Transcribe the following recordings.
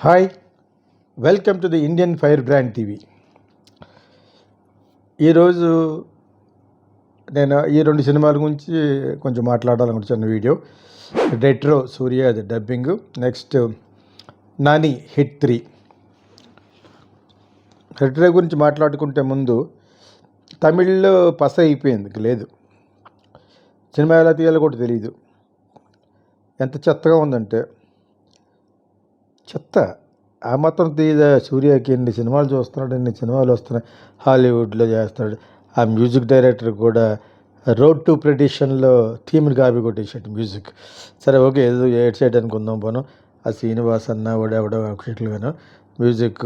Hi, welcome to the Indian fire brand TV. ఈరోజు నేను ఈ రెండు సినిమాల గురించి కొంచెం మాట్లాడాలనుకుంటున్న వీడియో. రెట్రో సూర్య అది dubbing, next Nani hit 3. Retro గురించి మాట్లాడుకుంటే ముందు తమిళ్లో పస అయిపోయింది, లేదు సినిమా ఎలా తీయాలో కూడా తెలియదు. ఎంత చెత్తగా ఉందంటే చెత్త. ఆ మాత్రం తీయదా? సూర్యకి ఎన్ని సినిమాలు చూస్తున్నాడు, ఎన్ని సినిమాలు వస్తున్నాయి, హాలీవుడ్లో చేస్తున్నాడు. ఆ మ్యూజిక్ డైరెక్టర్ కూడా రోడ్ టు ప్రెడిషన్లో థీమ్ని కాపీ కొట్టేసాడు మ్యూజిక్. సరే ఓకే, ఏదో ఎయిట్ సైడ్ అనుకుందాం పోను. ఆ శ్రీనివాస్ అన్న ఎవడో అక్షట్లుగాను మ్యూజిక్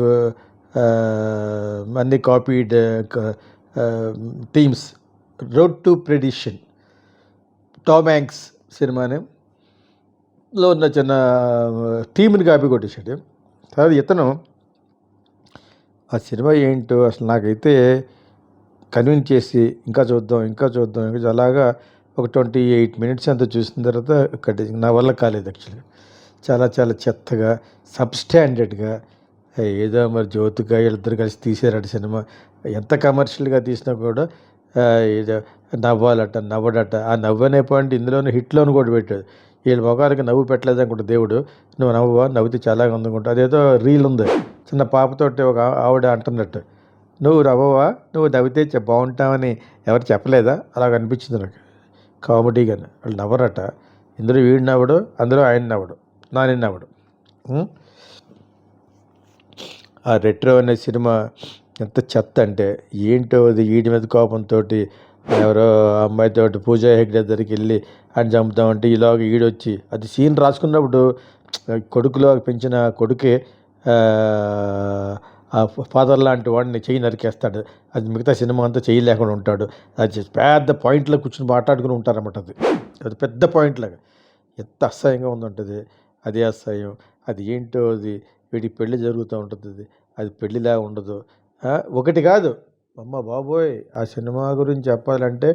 అన్ని copied themes. Road to perdition Tom Hanks సినిమాని లో ఉన్న చిన్న థీమ్ని కాపీ కొట్టేశాడు. తర్వాత ఇతను ఆ సినిమా ఏంటో అసలు నాకైతే కన్విన్స్ చేసి ఇంకా చూద్దాం అలాగా ఒక 28 మినిట్స్ అంతా చూసిన తర్వాత నా వల్ల కాలేదు యాక్చువల్లీ. చాలా చాలా చెత్తగా, సబ్స్టాండర్డ్గా, ఏదో మరి జ్యోతిగా వీళ్ళిద్దరు కలిసి తీసారట సినిమా. ఎంత కమర్షియల్గా తీసినా కూడా ఏదో నవ్వడట. ఆ నవ్వు అనే పాయింట్ ఇందులోనే హిట్లోను కూడా పెట్టాడు. వీళ్ళ మొగానికి నవ్వు పెట్టలేదు అనుకుంటా దేవుడు. నువ్వు నవ్వితే చాలా అందుకుంటా. అదేదో రీల్ ఉంది, చిన్న పాపతోటి ఒక ఆవిడ అంటున్నట్టు, నువ్వు నువ్వు నవ్వితే బాగుంటావని ఎవరు చెప్పలేదా? అలాగ అనిపించింది నాకు కామెడీగానే. వాళ్ళు నవ్వరట. ఇందులో వీడు నవ్వడు, అందులో ఆయన నవ్వడు, నాని నవ్వడు. ఆ రెట్రో అనే సినిమా ఎంత చెత్త అంటే ఏంటో అది. వీడి మీద కోపంతో ఎవరో అమ్మాయితో పూజా హెగ్డే దగ్గరికి వెళ్ళి ఆయన చంపుతామంటే ఇలాగ ఈడొచ్చి అది సీన్ రాసుకున్నప్పుడు కొడుకులో పెంచిన కొడుకే ఆ ఫాదర్ లాంటి వాడిని చెయ్యి నరికేస్తాడు. అది మిగతా సినిమా అంతా చెయ్యి లేకుండా ఉంటాడు. అది పెద్ద పాయింట్లో కూర్చొని మాట్లాడుకుని ఉంటారన్నమాట. అది పెద్ద పాయింట్లాగా ఎంత అసహ్యంగా ఉందంటుంది. అదే అసహ్యం. అది ఏంటో అది వీడికి పెళ్లి జరుగుతూ ఉంటుంది, అది పెళ్లిలా ఉండదు. ఒకటి కాదు అమ్మ బాబోయ్, ఆ సినిమా గురించి చెప్పాలంటే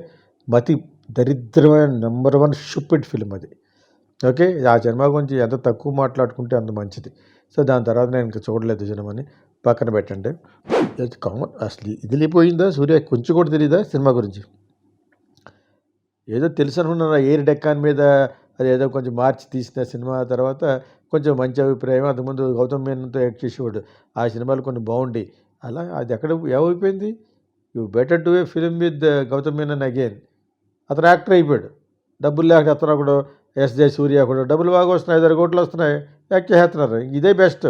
మతి దరిద్రమైన నెంబర్ 1 షుపిడ్ ఫిల్మ్ అది. ఓకే, ఆ సినిమా గురించి ఎంత తక్కువ మాట్లాడుకుంటే అంత మంచిది. సో దాని తర్వాత నేను ఇంకా చూడలేదు సినిమాని, పక్కన పెట్టండి. కామన్ అసలు ఇదిలిపోయిందా సూర్య? కొంచెం కూడా తెలియదా సినిమా గురించి? ఏదో తెలుసు అనుకున్నా, ఎయిర్ డెక్కాన్ మీద అదేదో కొంచెం మార్చి తీసిన సినిమా తర్వాత కొంచెం మంచి అభిప్రాయం. అంతకుముందు గౌతమ్ మేనన్తో యాక్ట్ చేసేవాడు, ఆ సినిమాలు కొన్ని బాగుండి. అలా అది ఎక్కడ ఏమైపోయింది? You better to a film with Gautam Menon again. అతను యాక్టర్ అయిపోయాడు, డబ్బులు లేక. అతను ఒకడు ఎస్జే సూర్య కూడా డబ్బులు బాగా వస్తున్నాయి, 5 కోట్లు వస్తున్నాయి, యాక్ట్ చేస్తున్నారు. ఇదే బెస్ట్.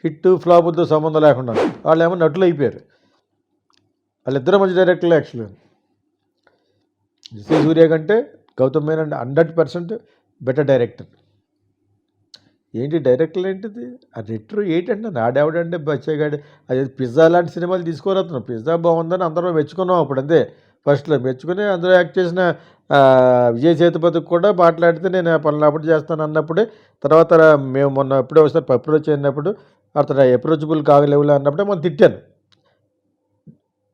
హిట్ ఫ్లాపులతో సంబంధం లేకుండా వాళ్ళు ఏమో నటులు అయిపోయారు. వాళ్ళిద్దరూ మంచి డైరెక్టర్లు యాక్చువల్గా. ఎస్జే సూర్య కంటే గౌతమ్ మేనన్ 100% బెటర్ డైరెక్టర్. ఏంటి డైరెక్టర్లు ఏంటిది? ఆ రెట్రో ఏంటంటే నాడేవిడంటే బచ్చేగాడు. అది పిజ్జా లాంటి సినిమాలు తీసుకోరు అతను. పిజ్జా బాగుందని అందరం మెచ్చుకున్నాం అప్పుడు, అంతే. ఫస్ట్లో మెచ్చుకుని అందులో యాక్ట్ చేసిన విజయ్ సేతుపతికి కూడా మాట్లాడితే నేను పలానాప్పుడు చేస్తాను అన్నప్పుడే, తర్వాత మేము మొన్న ఎప్పుడో ఒకసారి అప్రోచ్ అయినప్పుడు అతను అప్రోచబుల్ కాగలేవులే అన్నప్పుడే మనం తిట్టాను.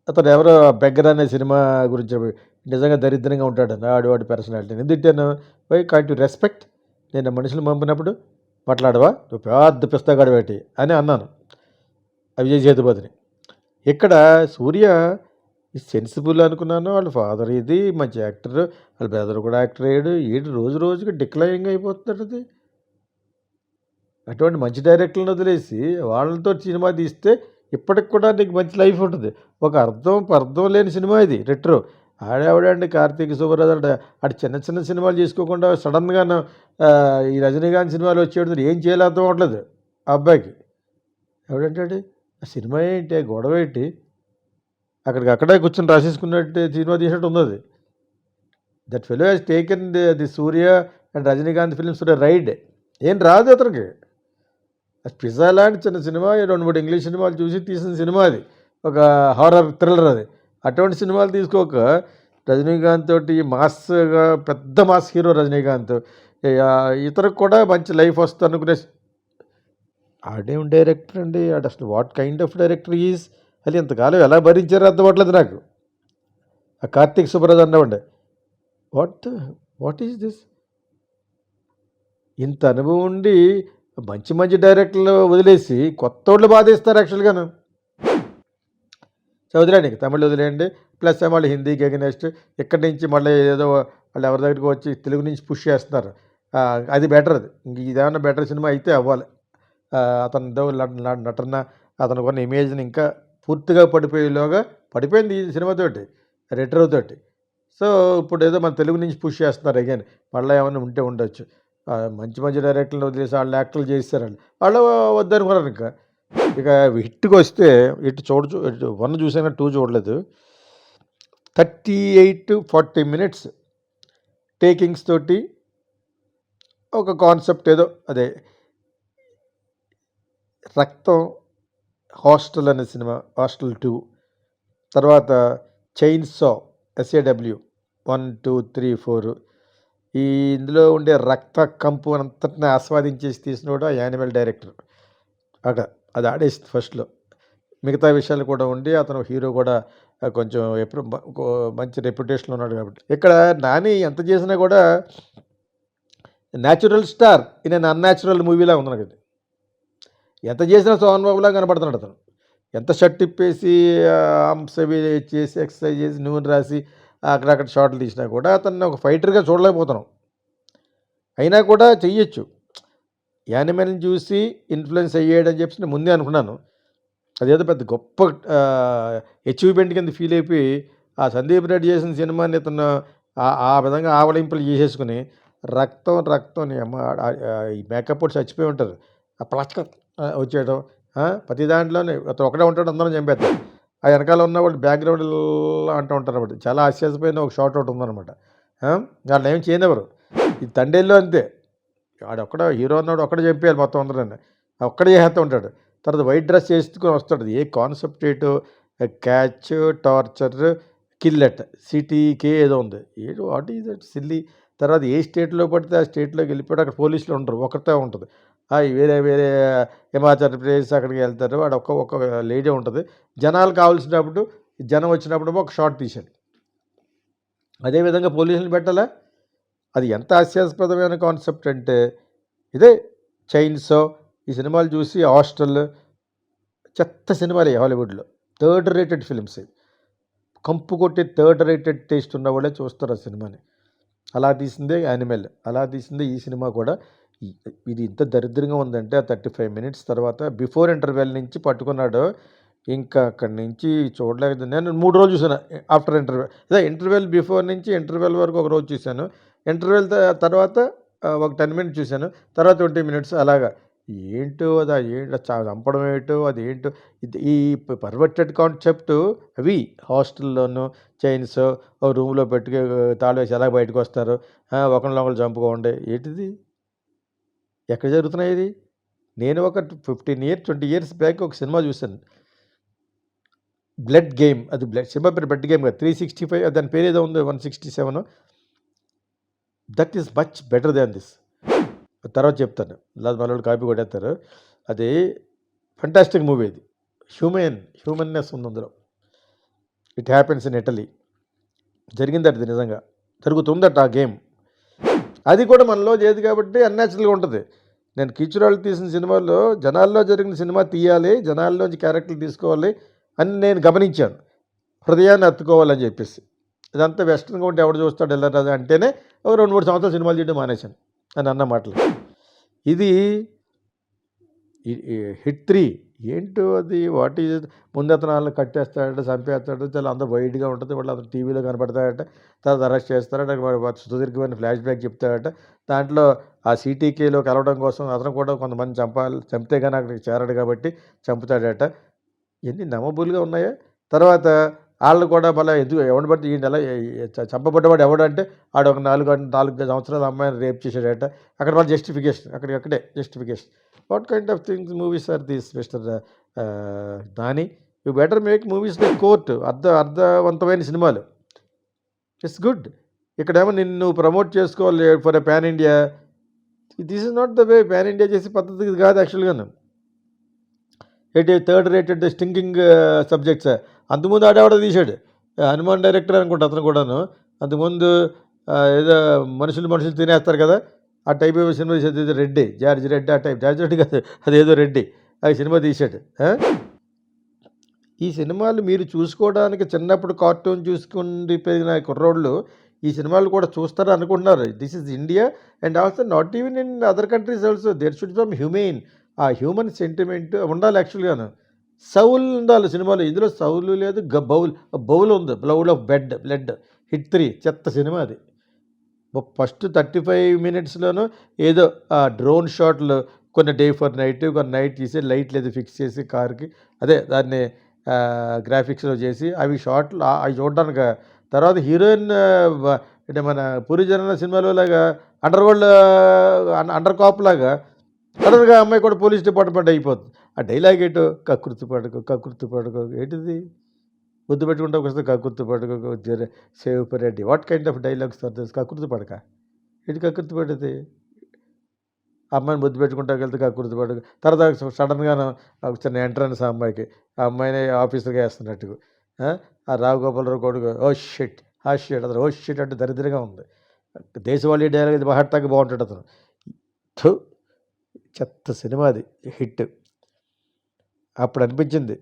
అతను ఎవరో బెగ్గర్ అనే సినిమా గురించి నిజంగా దరిద్రంగా ఉంటాడు వాడి పర్సనాలిటీ. నేను తిట్టాను. Why can't you respect? నేను మనుషులు పంపినప్పుడు మాట్లాడవా? నువ్వు పెద్ద పిస్తాగాడు పెట్టి అని అన్నాను విజయ్ సేతుపతిని. ఇక్కడ సూర్య సెన్సిబుల్ అనుకున్నాను. వాళ్ళ ఫాదర్ ఇది మంచి యాక్టర్, వాళ్ళ బ్రదర్ కూడా యాక్టర్ అయ్యాడు. ఏంటి రోజు రోజుకి డిక్లైనింగ్ అయిపోతున్నాడు. అది అటువంటి మంచి డైరెక్టర్లను వదిలేసి వాళ్ళతో సినిమా తీస్తే ఇప్పటికి కూడా నీకు మంచి లైఫ్ ఉంటుంది. ఒక అర్థం లేని సినిమా ఇది రెట్రో. ఆడేవాడండి కార్తీక్ సుబ్బరాజు అంటే అటు చిన్న చిన్న సినిమాలు చేసుకోకుండా సడన్గా ఈ రజనీకాంత్ సినిమాలు వచ్చేది ఏం చేయాలో అర్థం అవ్వట్లేదు ఆ అబ్బాయికి. ఎవడంటాడు ఆ సినిమా ఏంటి, ఆ గొడవ ఏంటి? అక్కడే కూర్చొని రాసేసుకున్నట్టు సినిమా తీసినట్టు ఉంది అది. That fellow has taken the Suriya and Rajinikanth films ride. ఏం రాదు అతనికి. పిజ్జా లాంటి చిన్న సినిమా, 2-3 ఇంగ్లీష్ సినిమాలు చూసి తీసిన సినిమా అది, ఒక హారర్ థ్రిల్లర్ అది. అటువంటి సినిమాలు తీసుకోక రజనీకాంత్ తోటి మాస్గా పెద్ద మాస్ హీరో రజనీకాంత్, ఇతనికి కూడా మంచి లైఫ్ వస్తుంది అనుకునే ఆడేం డైరెక్టర్ అండి. ఆడు అసలు what kind of director is? అది ఇంతకాలం ఎలా భరించారో అర్థమవట్లేదు నాకు. ఆ కార్తీక్ సుబ్బరాజు అన్నవాడే వాట్ ఈజ్ దిస్? ఇంత అనుభవం ఉండి మంచి మంచి డైరెక్టర్లు వదిలేసి కొత్తోళ్ళు బాధేస్తారు యాక్చువల్గాను. సో వదిలేండి, తమిళ్ వదిలేయండి. ప్లస్ మళ్ళీ హిందీకి ఎగనెస్ట్ ఇక్కడి నుంచి మళ్ళీ ఏదో వాళ్ళు ఎవరి దగ్గరికి వచ్చి తెలుగు నుంచి పుష్ చేస్తున్నారు. అది బెటర్. అది ఇంక ఇదేమన్నా బెటర్ సినిమా అయితే అవ్వాలి. అతనితో నటన, అతనుకున్న ఇమేజ్ని ఇంకా పూర్తిగా పడిపోయేలోగా పడిపోయింది ఈ సినిమాతోటి, రెట్రో తోటి. సో ఇప్పుడు ఏదో మన తెలుగు నుంచి పుష్ చేస్తున్నారు అగైన్. మళ్ళీ ఏమైనా ఉంటే ఉండొచ్చు. మంచి మంచి డైరెక్టర్లు వదిలేసి వాళ్ళు యాక్టర్లు చేస్తారు. వాళ్ళు వద్దనుకున్నారు ఇంకా. ఇక హిట్కి వస్తే హిట్ ఇటు 1 చూసాను, 2 చూడలేదు. 38-40 మినిట్స్ టేకింగ్స్ తోటి ఒక కాన్సెప్ట్ ఏదో అదే రక్తం, హాస్టల్ అనే సినిమా, హాస్టల్ 2, తర్వాత చైన్ సా SAW 1, 2, 3, 4. ఇందులో ఉండే రక్త కంపు అంతటిని ఆస్వాదించేసి తీసినోడు ఆ యానిమల్ డైరెక్టర్. అక్కడ అది ఆడేసింది ఫస్ట్లో. మిగతా విషయాలు కూడా ఉండి అతను హీరో కూడా కొంచెం ఎప్పుడు మంచి రెప్యుటేషన్లో ఉన్నాడు కాబట్టి. ఇక్కడ నాని ఎంత చేసినా కూడా natural star in an unnatural మూవీలా ఉన్నాడు కదా. ఎంత చేసినా సోహన్ బాబులా కనపడుతున్నాడు అతను. ఎంత షర్ట్ ఇప్పేసి ఆర్మ్స్ అవి చేసి ఎక్సర్సైజ్ చేసి నూనె రాసి అక్కడక్కడ షాట్లు తీసినా కూడా అతన్ని ఒక ఫైటర్గా చూడలేకపోతున్నాం. అయినా కూడా చెయ్యొచ్చు. యానిమల్ని చూసి ఇన్ఫ్లుయెన్స్ అయ్యాడని చెప్పి నేను ముందే అనుకున్నాను. అదేదో పెద్ద గొప్ప అచీవ్మెంట్ కింద ఫీల్ అయిపోయి ఆ సందీప్ రెడ్డి చేసిన సినిమాని ఇతను ఆ విధంగా ఆవలింపులు చేసేసుకుని రక్తం రక్తం అమ్మ ఈ మేకప్ కూడా చచ్చిపోయి ఉంటారు. ఆ ప్లాస్టిక్ వచ్చేయడం, ప్రతి దాంట్లోనే అతను ఒకటే ఉంటాడు, అందరం చంపేస్తాం. ఆ వెనకాల ఉన్న వాళ్ళు బ్యాక్గ్రౌండ్ అంటూ ఉంటారు అనమాట. చాలా ఆశ్చర్యపోయిన ఒక షార్ట్ అవుట్ ఉందన్నమాట. వాళ్ళు ఏం చేయనివ్వరు. ఈ తండేల్లో అంతే, ఆడొక్కడ హీరో అన్నాడు ఒక్కడే చంపేయాలి మొత్తం అందరూ, ఒక్కడే చేస్తూ ఉంటాడు. తర్వాత వైట్ డ్రెస్ వేసుకుని వస్తాడు. ఏ కాన్సెప్ట్ ఏటో క్యాచ్, టార్చర్, కిల్లెట్, సిటీకే ఏదో ఉంది. ఏదో వాట్ ఈజ్ దట్ సిల్లీ. తర్వాత ఏ స్టేట్లో పడితే ఆ స్టేట్లోకి వెళ్ళిపోయాడు. అక్కడ పోలీసులు ఉండరు, ఒకటే ఉంటుంది. వేరే వేరే హిమాచల్ ప్రదేశ్ అక్కడికి వెళ్తారు. వాడు ఒక్క లేడీ ఉంటుంది. జనాలు కావాల్సినప్పుడు జనం వచ్చినప్పుడు ఒక షాట్ తీశాడు. అదేవిధంగా పోలీసులు పెట్టాలా. అది ఎంత హాస్యాస్పదమైన కాన్సెప్ట్ అంటే ఇదే చైన్ సా. ఈ సినిమాలు చూసి హాస్టల్ చెత్త సినిమాలే హాలీవుడ్లో. 3rd rated films. కంపు కొట్టి 3rd రేటెడ్ టేస్ట్ ఉన్న వాళ్ళే చూస్తారు ఆ సినిమాని. అలా తీసిందే యానిమల్, అలా తీసిందే ఈ సినిమా కూడా. ఇది ఇంత దరిద్రంగా ఉందంటే ఆ 35 మినిట్స్ తర్వాత బిఫోర్ ఇంటర్వెల్ నుంచి పట్టుకున్నాడు. ఇంకా అక్కడి నుంచి చూడలేదు. నేను 3 రోజులు చూసాను ఆఫ్టర్ ఇంటర్వెల్. అదే ఇంటర్వెల్ బిఫోర్ నుంచి ఇంటర్వెల్ వరకు ఒక రోజు చూశాను. ఇంటర్వెల్ తర్వాత ఒక 10 మినిట్స్ చూశాను. తర్వాత 20 మినిట్స్ అలాగా. ఏంటో అది ఏంటో చంపడం ఏంటో అది ఏంటో. ఈ పర్వర్టెడ్ కాన్సెప్ట్ అవి హాస్టల్లోనూ చైన్స్ ఒక రూమ్లో పెట్టుకు తాళం వేసి ఎలా బయటకు వస్తారు, ఒకరినొకరు చంపుకోండి. ఏంటిది, ఎక్కడ జరుగుతున్నాయి ఇది? నేను ఒక 15 ఇయర్స్ 20 ఇయర్స్ బ్యాక్ ఒక సినిమా చూశాను, బ్లడ్ గేమ్. అది సినిమా పేరు బ్లడ్ గేమ్ కాదు, 365 దాని పేరు ఏదో ఉంది, 167. That is much better than this. తర్వాత చెప్తాను, లేదా మన వాళ్ళు కాపీ కొట్టేస్తారు. అది ఫంటాస్టిక్ మూవీ. అది హ్యూమన్నెస్ ఉంది అందులో. It happens in Italy. జరిగిందట, ఇది నిజంగా జరుగుతుందట ఆ గేమ్. అది కూడా మనలో చేయదు కాబట్టి అన్యాచురల్గా ఉంటుంది. నేను కీచురాళ్ళు తీసిన సినిమాల్లో జనాల్లో జరిగిన సినిమా తీయాలి, జనాల్లోంచి క్యారెక్టర్లు తీసుకోవాలి అని నేను గమనించాను. హృదయాన్ని హత్తుకోవాలని చెప్పేసి. ఇదంతా వెస్ట్రన్గా ఉంటే ఎవడు చూస్తాడు వెళ్ళరాదు అంటేనే ఒక 2-3 సంవత్సరాలు సినిమాలు చేయడం మానేశాను అని అన్న మాటలు. ఇది హిట్ 3 ఏంటో అది వాట్ ఈజ్. ముందు అతను వాళ్ళని కట్టేస్తాడట, చంపేస్తాడు, చాలా అందరూ వైడ్గా ఉంటుంది. వాళ్ళు అందరూ టీవీలో కనపడతాడట. తర్వాత అరెస్ట్ చేస్తాడట, సుదీర్ఘమైన ఫ్లాష్ బ్యాక్ చెప్తాడట. దాంట్లో ఆ సిటీకేలో కలవడం కోసం అతను కూడా కొంతమంది చంపితే కానీ అక్కడికి చేరాడు కాబట్టి చంపుతాడట. ఇవన్నీ నమ్మబుల్గా ఉన్నాయా? తర్వాత వాళ్ళు కూడా మళ్ళీ ఎందుకు ఎవడు పడితే ఈ నెల చంపబడ్డవాడు ఎవడంటే ఆడు ఒక 4 సంవత్సరాల అమ్మాయిని రేప్ చేశాడట. అక్కడ వాళ్ళ జస్టిఫికేషన్, అక్కడే justification. What kind of things movies are these mister Nani? You better make movies like Court. అర్థవంతమైన సినిమాలు. It's good. ఇక్కడేమో నిన్ను ప్రమోట్ చేసుకోవాలి for a pan India. This is not the way. Pan India చేసే పద్ధతి కాదు యాక్చువల్గాను. 3rd rated stinking subjects. అంతకుముందు ఆడేవాడ తీశాడు, హనుమాన్ డైరెక్టర్ అనుకుంటా అతను కూడాను. అంతకుముందు ఏదో మనుషులు తినేస్తారు కదా, ఆ టైప్ సినిమా తీసేది రెడ్డి, జార్జ్ రెడ్డి, ఆ టైప్ జార్జ్ రెడ్డి కాదు, అదేదో రెడ్డి ఆ సినిమా తీశాడు. ఈ సినిమాలు మీరు చూసుకోవడానికి చిన్నప్పుడు కార్టూన్ చూసుకుని పెరిగిన కుర్రోళ్ళు ఈ సినిమాలు కూడా చూస్తారు అనుకుంటున్నారు. This is India and also not even in other countries also there should some human, uh human sentiment ఉండాలి యాక్చువల్గాను. సౌల్ ఉండాలి సినిమాలో. ఇందులో సౌలు లేదు, బౌల్ బౌల్ ఉంది, బౌల్ ఆఫ్ బ్లడ్. హిట్ 3 చెత్త సినిమా అది. ఫస్ట్ 35 మినిట్స్లోనూ ఏదో డ్రోన్ షాట్లు, కొన్ని డే ఫర్ నైట్, కొన్ని నైట్ తీసి లైట్లు ఏదో ఫిక్స్ చేసి కార్కి, అదే దాన్ని గ్రాఫిక్స్లో చేసి అవి షార్ట్లు అవి చూడడానికి. తర్వాత హీరోయిన్ అంటే మన పూరి జగన్నాథ్ సినిమాలో లాగా అండర్ వరల్డ్ అండర్ కాప్ లాగా సడన్గా అమ్మాయి కూడా పోలీస్ డిపార్ట్మెంట్ అయిపోతుంది. ఆ డైలాగ్ ఏంటో, కకృతి పడుకో ఏంటిది, ముద్దు పెట్టుకుంటే ఒకసారి కకృతి పడుకో సేవ్ Reddy. What kind of dialogues are this? కకృతి పడక ఏంటి, కకృతి పడితే అమ్మాయిని ముద్దు పెట్టుకుంటాకి వెళ్తే కకృతి పడక. తర్వాత సడన్గాను ఒక చిన్న ఎంట్రన్స్ ఆ అమ్మాయికి, ఆ అమ్మాయిని ఆఫీసర్గా వేస్తున్నట్టుగా. ఆ రావు గోపాలరావు కొడుకు ఓ షిట్ అతను ఓ షిట్ అంటే దరిద్రంగా ఉంది. దేశవాళీ డైలాగ్ ఇది మహాత్తాకి బాగుంటాడు అతను. థు, చెత్త సినిమా అది, హిట్. అప్పుడు అనిపించింది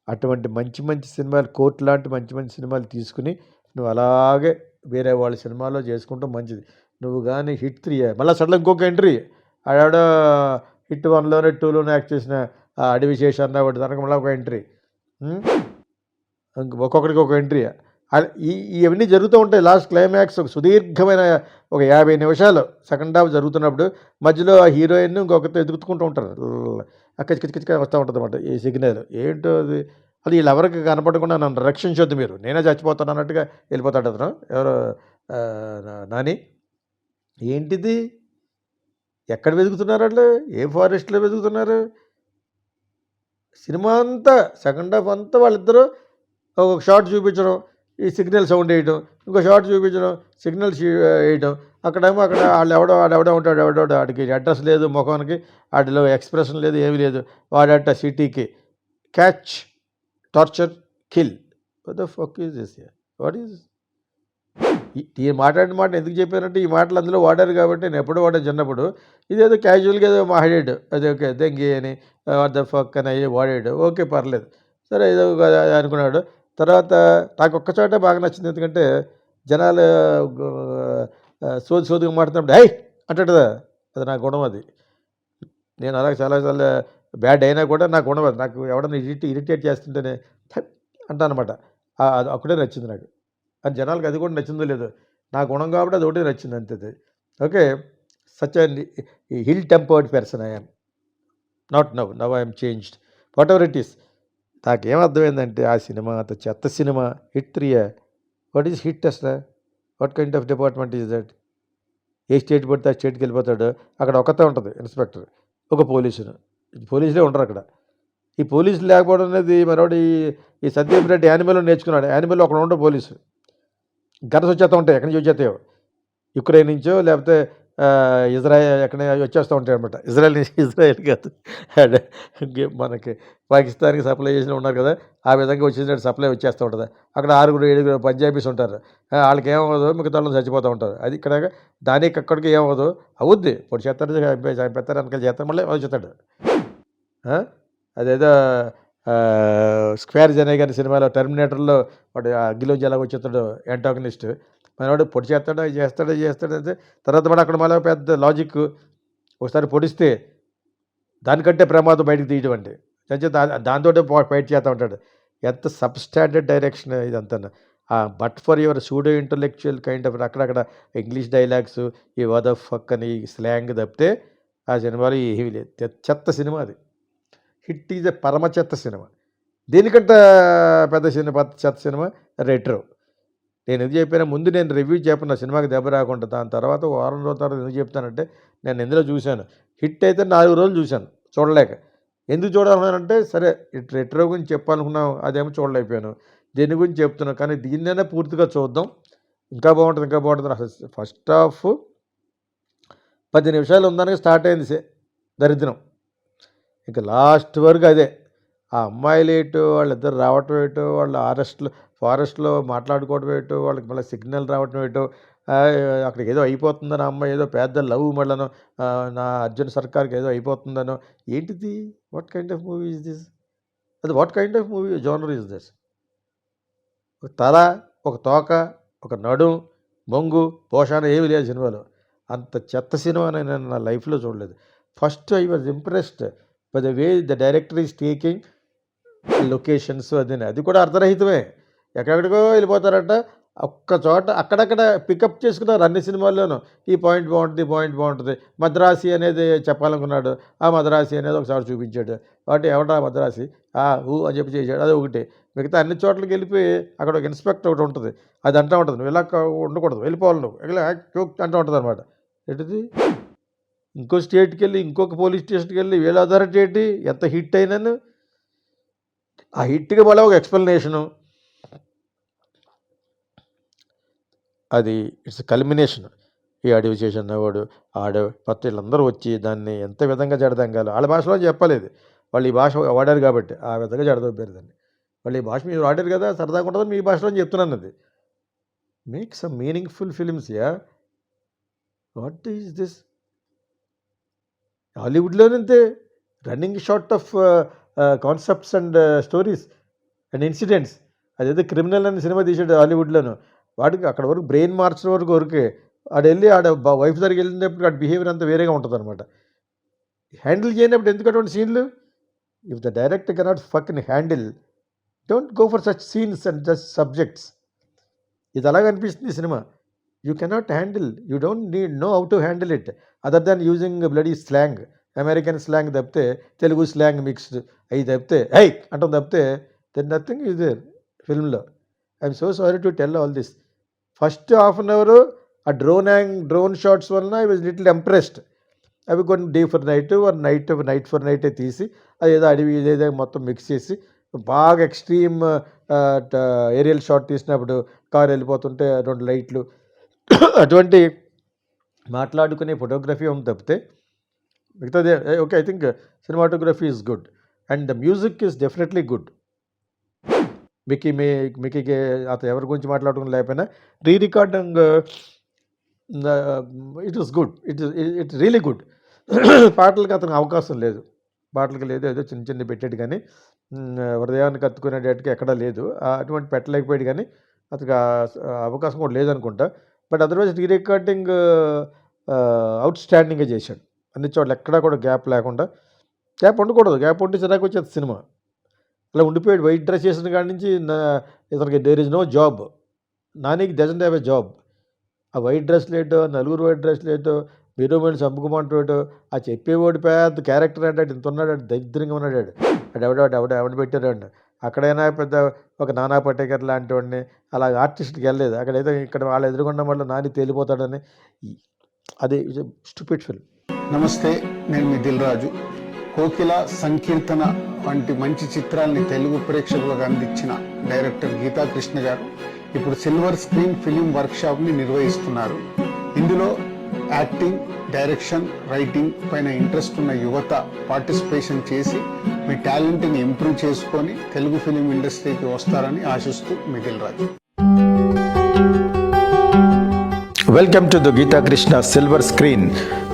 అటువంటి మంచి మంచి సినిమాలు, కోర్టు లాంటి మంచి మంచి సినిమాలు తీసుకుని నువ్వు అలాగే వేరే వాళ్ళ సినిమాలో చేసుకుంటాం మంచిది. నువ్వు కానీ హిట్ 3 మళ్ళీ సడన్ ఇంకొక ఎంట్రీ, ఆడ హిట్ 1లోనే 2లోనే యాక్ట్ చేసిన అడవి శేషన్న వాటి తనకు మళ్ళీ ఒక ఎంట్రీ, ఒక్కొక్కడికి ఒక ఎంట్రీ. ఇవన్నీ జరుగుతూ ఉంటాయి. లాస్ట్ క్లైమాక్స్ ఒక సుదీర్ఘమైన ఒక 50 నిమిషాలు సెకండ్ హాఫ్ జరుగుతున్నప్పుడు మధ్యలో ఆ హీరోయిన్ ఇంకొకరితో ఎదుగుతుకుంటూ ఉంటారు. కిచకిచ వస్తూ ఉంటుంది అన్నమాట ఈ సిగ్నల్. ఏంటో అది, అది వీళ్ళెవరికి కనపడకుండా నన్ను రక్షించొద్దు మీరు, నేనే చచ్చిపోతాను అన్నట్టుగా వెళ్ళిపోతాడు అతను. ఎవరో నాని. ఏంటిది, ఎక్కడ వెతుకుతున్నారు వాళ్ళు, ఏ ఫారెస్ట్లో వెతుకుతున్నారు? సినిమా అంతా సెకండ్ హాఫ్ అంతా వాళ్ళిద్దరూ ఒక షార్ట్ చూపించడం, ఈ సిగ్నల్ సౌండ్ వేయడం, ఇంకో షార్ట్ చూపించడం, సిగ్నల్స్ వేయడం. అక్కడ ఆడెవడో ఉంటాడు, వాడికి అడ్రస్ లేదు ముఖానికి, వాటిలో ఎక్స్ప్రెషన్ లేదు, ఏమీ లేదు. వాడట సిటీకి catch, torture, kill. What the fuck is this? What is ఈ మాట్లాడిన మాట ఎందుకు చెప్పానంటే ఈ మాటలు అందులో వాడారు కాబట్టి నేను ఎప్పుడో వాడాను చిన్నప్పుడు. ఇదేదో క్యాజువల్గా ఏదో మాట్లాడాడు, అది ఓకే దెంగి అని వాట్ ద ఫక్ అని అయ్యి వాడాడు, ఓకే పర్లేదు, సరే ఏదో అనుకున్నాడు. తర్వాత నాకు ఒక్క చోటే బాగా నచ్చింది, ఎందుకంటే జనాలు సోదిగా మాట్లాడుతున్నప్పుడు హై అంటాడు, అది నా గుణం. అది నేను అలాగే చాలాసార్లు బ్యాడ్ అయినా కూడా నా గుణం అది. నాకు ఎవడన్నా ఇరిటేట్ చేస్తుంటేనే అంటాను అనమాట. అది అక్కడే నచ్చింది నాకు. అది జనాలకు అది కూడా నచ్చిందో లేదో, నా గుణం కాబట్టి అది ఒకటే నచ్చింది అంతే. Okay, such ill tempered person I am, not now I'm changed, whatever it is. నాకేమర్థమైందంటే ఆ సినిమా అంత చెత్త సినిమా. హిట్ 3 వాట్ ఈజ్ హిట్ అసలు? What kind of department is that? ఏ స్టేట్ పడితే ఆ స్టేట్కి వెళ్ళిపోతాడు, అక్కడ ఒకతే ఉంటుంది ఇన్స్పెక్టర్, ఒక పోలీసులే ఉండరు అక్కడ. ఈ పోలీసులు లేకపోవడం అనేది మరొకటి, ఈ సందీప్ రెడ్డి యానిమల్లో నేర్చుకున్నాడు. యానిమల్లో ఒకడు ఉండే పోలీసు గన్స్ వచ్చేస్తూ ఉంటాయి, ఎక్కడి నుంచి వచ్చేస్తాయో, యుక్రెయిన్ నుంచో లేకపోతే ఇజ్రాయెల్ ఎక్కడ వచ్చేస్తూ ఉంటాయి అనమాట. ఇజ్రాయెల్ కాదు, మనకి పాకిస్తాన్కి సప్లై చేసిన ఉన్నారు కదా, ఆ విధంగా వచ్చేసినట్టు సప్లై వచ్చేస్తూ ఉంటుంది. అక్కడ 6-7 పంజాబీస్ ఉంటారు, వాళ్ళకి ఏమవ్వదు, మిగతా వాళ్ళు చచ్చిపోతూ ఉంటారు. అది ఇక్కడ దానికి అక్కడికి ఏమవ్వదు, అవుద్ది పొడి చేస్తాడు, చంపేస్తారు, వెనకాల చేస్తారు, మళ్ళీ వచ్చేస్తాడు. అదేదో స్క్వేర్ జనే గారి సినిమాలో టెర్మినేటర్లో వాడు అగ్గిలోంచి ఎలా వచ్చేస్తాడు యాంటాగనిస్ట్, మనవాడు పొడి చేస్తాడు అంటే తర్వాత మళ్ళీ అక్కడ మళ్ళీ పెద్ద లాజిక్, ఒకసారి పొడిస్తే దానికంటే ప్రమాదం బయటకు తీయడం అంటే దాంతో ఫైట్ చేస్తూ ఉంటాడు. ఎంత సబ్స్టాండర్డ్ డైరెక్షన్ ఇదంతా. But for your pseudo intellectual kind of అక్కడక్కడ ఇంగ్లీష్ డైలాగ్స్, ఈ వద ఫక్ అని స్లాంగ్ తప్పితే ఆ సినిమాలో ఏమీ లేదు. చెత్త సినిమా అది. హిట్ ఈజ్ ఎ పరమ చెత్త సినిమా. దీనికంటే పెద్ద సినిమా చెత్త సినిమా రెట్రో. నేను ఎందుకు చెప్పాను, ముందు నేను రివ్యూ చెప్పిన సినిమాకి దెబ్బ రాకుండా, దాని తర్వాత వారం రోజుల తర్వాత ఎందుకు చెప్తానంటే, నేను ఎందులో చూశాను, హిట్ అయితే 4 రోజులు చూశాను చూడలేక. ఎందుకు చూడాలన్నానంటే, సరే రెట్రో గురించి చెప్పాలనుకున్నాం, అదేమో చూడలేకపోయాను, దీని గురించి చెప్తున్నాను. కానీ దీన్నైనా పూర్తిగా చూద్దాం, ఇంకా బాగుంటుంది. అసలు ఫస్ట్ హాఫ్ 10 నిమిషాలు ఉందానికి స్టార్ట్ అయింది దరిద్రం, ఇంకా లాస్ట్ వరకు అదే. ఆ అమ్మాయిలు ఏటో, వాళ్ళిద్దరు రావటం ఏటో, వాళ్ళు ఫారెస్ట్లో మాట్లాడుకోవడం ఏటో, వాళ్ళకి మళ్ళీ సిగ్నల్ రావటం ఏటో, అక్కడికి ఏదో అయిపోతుందనో, అమ్మాయి ఏదో పెద్ద లవ్ మళ్ళను నా అర్జున్ సర్కార్కి ఏదో అయిపోతుందనో, ఏంటిది? What kind of movie is this? అది what kind of movie genre is this? ఒక తల, ఒక తోక, ఒక నడుం, మొంగు, పోషాన ఏమి లేదు సినిమాలో. అంత చెత్త సినిమా నేను నా లైఫ్లో చూడలేదు. First I was impressed by the way the director is taking locations. అది కూడా అర్ధరహితమే. ఎక్కడెక్కడికో వెళ్ళిపోతారట. ఒక్క చోట అక్కడక్కడ పికప్ చేసుకున్నారు అన్ని సినిమాల్లోనూ. ఈ పాయింట్ బాగుంటుంది. మద్రాసి అనేది చెప్పాలనుకున్నాడు. ఆ మద్రాసి అనేది ఒకసారి చూపించాడు. కాబట్టి ఎవడా మద్రాసి అని చెప్పి చేశాడు. అది ఒకటి. మిగతా అన్ని చోట్లకి వెళ్ళిపోయి అక్కడ ఒక ఇన్స్పెక్టర్ ఒకటి ఉంటుంది. అది అంటూ ఉంటుంది, నువ్వు ఇలా ఉండకూడదు, వెళ్ళిపోవాలి నువ్వు ఇలా అంటూ ఉంటుంది అనమాట. ఏంటిది? ఇంకో స్టేట్కి వెళ్ళి ఇంకొక పోలీస్ స్టేషన్కి వెళ్ళి వీళ్ళ అథారిటీ ఏంటి? ఎంత హిట్ అయినాను ఆ హిట్కి మళ్ళీ ఒక ఎక్స్ప్లెనేషను. అది ఇట్స్ కల్మినేషన్. ఈ అడవి చేసిన వాడు మొత్తం వీళ్ళందరూ వచ్చి దాన్ని ఎంత విధంగా జడదంగాలి. వాళ్ళ భాషలో చెప్పలేదు, వాళ్ళు ఈ భాష వాడారు కాబట్టి ఆ విధంగా జడదొబ్బారు దాన్ని. వాళ్ళు ఈ భాష మీరు వాడారు కదా, సరదాగా ఉంటుంది, మీ భాషలో చెప్తున్నాను. అది make some meaningful films. What is this? హాలీవుడ్లోనంతే running short of concepts and stories and incidents. అదేదో క్రిమినల్ అనే సినిమా తీసాడు హాలీవుడ్లోను. వాడికి అక్కడ వరకు బ్రెయిన్ మార్చిన వరకే ఆడ వెళ్ళి వైఫ్ దగ్గరికి వెళ్ళినప్పుడు ఆడ బిహేవియర్ అంతా వేరేగా ఉంటుంది అనమాట. హ్యాండిల్ చేయనప్పుడు ఎందుకు అటువంటి సీన్లు? If the director cannot fucking handle, don't go for such scenes and just subjects. ఇది అలాగ అనిపిస్తుంది సినిమా. You cannot handle, you don't know how to handle it other than using bloody slang. American slang తప్పితే, Telugu slang mixed అవి తప్పితే, అంటాం తప్పితే then nothing is there ఫిల్మ్లో. I'm so sorry to tell all this. First half an hour ఆ drone shots వలన I was little impressed. అవి కొన్ని day for night or night for నైటే తీసి అది ఏదో అడవి ఏదేదో మొత్తం మిక్స్ చేసి బాగా ఎక్స్ట్రీమ్ ఏరియల్ షాట్ తీసినప్పుడు కారు వెళ్ళిపోతుంటే 2 లైట్లు అటువంటి మాట్లాడుకునే ఫోటోగ్రఫీ ఉంది తప్పితే మిగతాది okay. I think cinematography is good and the music is definitely good. మికీకి అతను ఎవరి గురించి మాట్లాడుకుని లేకపోయినా recording it is good, it's really good. పాటలకి అతనికి అవకాశం లేదు, పాటలకి లేదు, ఏదో చిన్న పెట్టాడు కానీ హృదయాన్ని కత్తుకునేటట్టుగా ఎక్కడా లేదు. అటువంటి పెట్టలేకపోయాడు కానీ అతనికి అవకాశం కూడా లేదనుకుంటా. బట్ అదర్వైజ్ రికార్డింగ్ అవుట్ స్టాండింగ్గా చేశాడు అన్ని చోట్ల. ఎక్కడా కూడా గ్యాప్ లేకుండా. గ్యాప్ ఉండకూడదు, గ్యాప్ ఉంటే చిరాకు వచ్చేది సినిమా. అలా ఉండిపోయాడు. వైట్ డ్రెస్ చేసిన కాడి నుంచి ఇతనికి దేర్ ఇస్ నో జాబ్. నానికి డజంట్ హ్యావ్ ఎ జాబ్. ఆ వైట్ డ్రెస్ లేటో, నలుగురు వైట్ డ్రెస్ లేటో, హీరోయిన్ చంపుకోమంటాడు. ఆ చెప్పేవాడు పెద్ద క్యారెక్టర్ అంటే ఇంత ఉన్నాడు, దరిద్రంగా ఉన్నాడు. ఎవడ పెట్టాడు. అక్కడైనా పెద్ద ఒక నానా పటేకర్ లాంటి వాడిని అలా ఆర్టిస్ట్కి వెళ్ళలేదు. అక్కడైతే ఇక్కడ వాళ్ళు ఎదురుకున్న వల్ల నాని తేలిపోతాడని. అది స్టూపిడ్ ఫిల్మ్. నమస్తే, నేను మీ దిల్ రాజు. కోకిల, సంకీర్తన వంటి మంచి చిత్రాల్ని తెలుగు ప్రేక్షకులకు అందించిన డైరెక్టర్ గీతా కృష్ణ గారు ఇప్పుడు సిల్వర్ స్క్రీన్ ఫిలిం వర్క్షాప్ని నిర్వహిస్తున్నారు. ఇందులో యాక్టింగ్, డైరెక్షన్, రైటింగ్ పైన ఇంట్రెస్ట్ ఉన్న యువత పార్టిసిపేషన్ చేసి మీ టాలెంట్ని ఇంప్రూవ్ చేసుకొని తెలుగు ఫిలిం ఇండస్ట్రీకి వస్తారని ఆశిస్తూ మీ Dil Raju. Welcome to the Geeta Krishna Silver Screen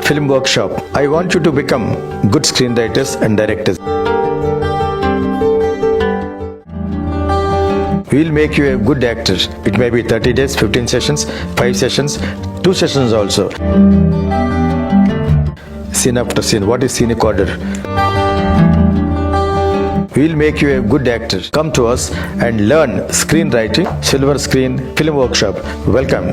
Film Workshop. I want you to become good screenwriters and directors. We'll make you a good actor. It may be 30 days, 15 sessions, 5 sessions, 2 sessions also. Scene after scene. What is scenic order? We'll make you a good actor. Come to us and learn screenwriting. Silver Screen Film Workshop. Welcome.